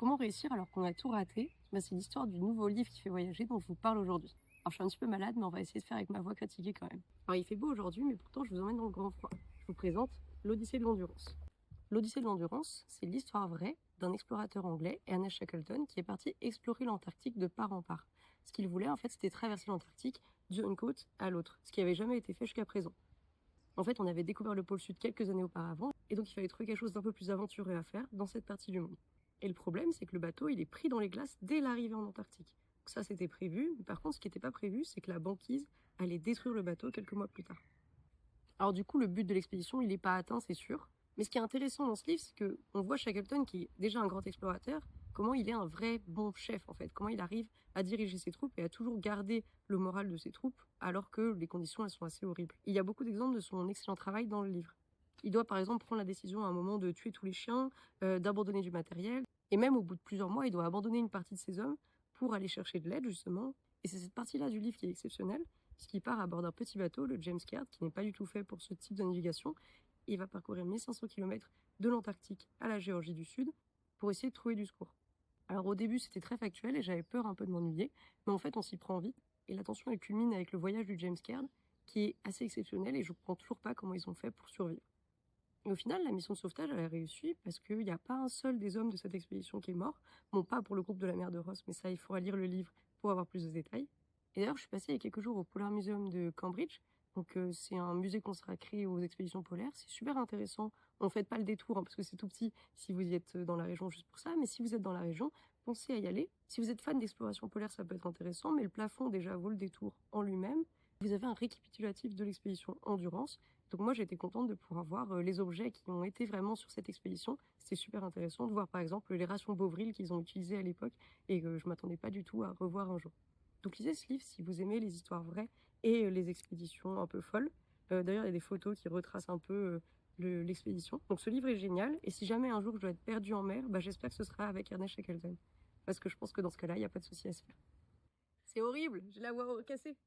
Comment réussir alors qu'on a tout raté? C'est l'histoire du nouveau livre qui fait voyager dont je vous parle aujourd'hui. Alors je suis un petit peu malade, mais on va essayer de faire avec ma voix fatiguée quand même. Alors il fait beau aujourd'hui, mais pourtant je vous emmène dans le grand froid. Je vous présente l'Odyssée de l'Endurance. L'Odyssée de l'Endurance, c'est l'histoire vraie d'un explorateur anglais, Ernest Shackleton, qui est parti explorer l'Antarctique de part en part. Ce qu'il voulait, en fait, c'était traverser l'Antarctique d'une côte à l'autre, ce qui n'avait jamais été fait jusqu'à présent. En fait, on avait découvert le pôle Sud quelques années auparavant, et donc il fallait trouver quelque chose d'un peu plus aventureux à faire dans cette partie du monde. Et le problème, c'est que le bateau, il est pris dans les glaces dès l'arrivée en Antarctique. Donc ça, c'était prévu, mais par contre, ce qui n'était pas prévu, c'est que la banquise allait détruire le bateau quelques mois plus tard. Alors du coup, le but de l'expédition, il n'est pas atteint, c'est sûr. Mais ce qui est intéressant dans ce livre, c'est qu'on voit Shackleton, qui est déjà un grand explorateur, comment il est un vrai bon chef, en fait. Comment il arrive à diriger ses troupes et à toujours garder le moral de ses troupes, alors que les conditions, elles sont assez horribles. Il y a beaucoup d'exemples de son excellent travail dans le livre. Il doit par exemple prendre la décision à un moment de tuer tous les chiens, d'abandonner du matériel. Et même au bout de plusieurs mois, il doit abandonner une partie de ses hommes pour aller chercher de l'aide, justement. Et c'est cette partie-là du livre qui est exceptionnelle, puisqu'il part à bord d'un petit bateau, le James Caird, qui n'est pas du tout fait pour ce type de navigation. Il va parcourir 1500 km de l'Antarctique à la Géorgie du Sud pour essayer de trouver du secours. Alors au début, c'était très factuel et j'avais peur un peu de m'ennuyer, mais en fait, on s'y prend vite. Et la tension, elle culmine avec le voyage du James Caird, qui est assez exceptionnel et je ne comprends toujours pas comment ils ont fait pour survivre. Et au final, la mission de sauvetage, elle a réussi parce qu'il n'y a pas un seul des hommes de cette expédition qui est mort. Bon, pas pour le groupe de la mer de Ross, mais ça, il faudra lire le livre pour avoir plus de détails. Et d'ailleurs, je suis passée il y a quelques jours au Polar Museum de Cambridge. Donc, c'est un musée consacré aux expéditions polaires. C'est super intéressant. On ne fait pas le détour parce que c'est tout petit si vous y êtes dans la région juste pour ça. Mais si vous êtes dans la région, pensez à y aller. Si vous êtes fan d'exploration polaire, ça peut être intéressant. Mais le plafond, déjà, vaut le détour en lui-même. Vous avez un récapitulatif de l'expédition Endurance. Donc moi, j'étais contente de pouvoir voir les objets qui ont été vraiment sur cette expédition. C'était super intéressant de voir, par exemple, les rations Bovril qu'ils ont utilisées à l'époque et que je m'attendais pas du tout à revoir un jour. Donc lisez ce livre si vous aimez les histoires vraies et les expéditions un peu folles. D'ailleurs, il y a des photos qui retracent un peu l'expédition. Donc ce livre est génial. Et si jamais un jour je dois être perdue en mer, j'espère que ce sera avec Ernest Shackleton. Parce que je pense que dans ce cas-là, il n'y a pas de souci à se faire. C'est horrible, j'ai la voix cassée.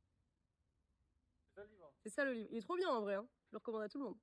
C'est ça le livre. Il est trop bien en vrai, hein. Je le recommande à tout le monde.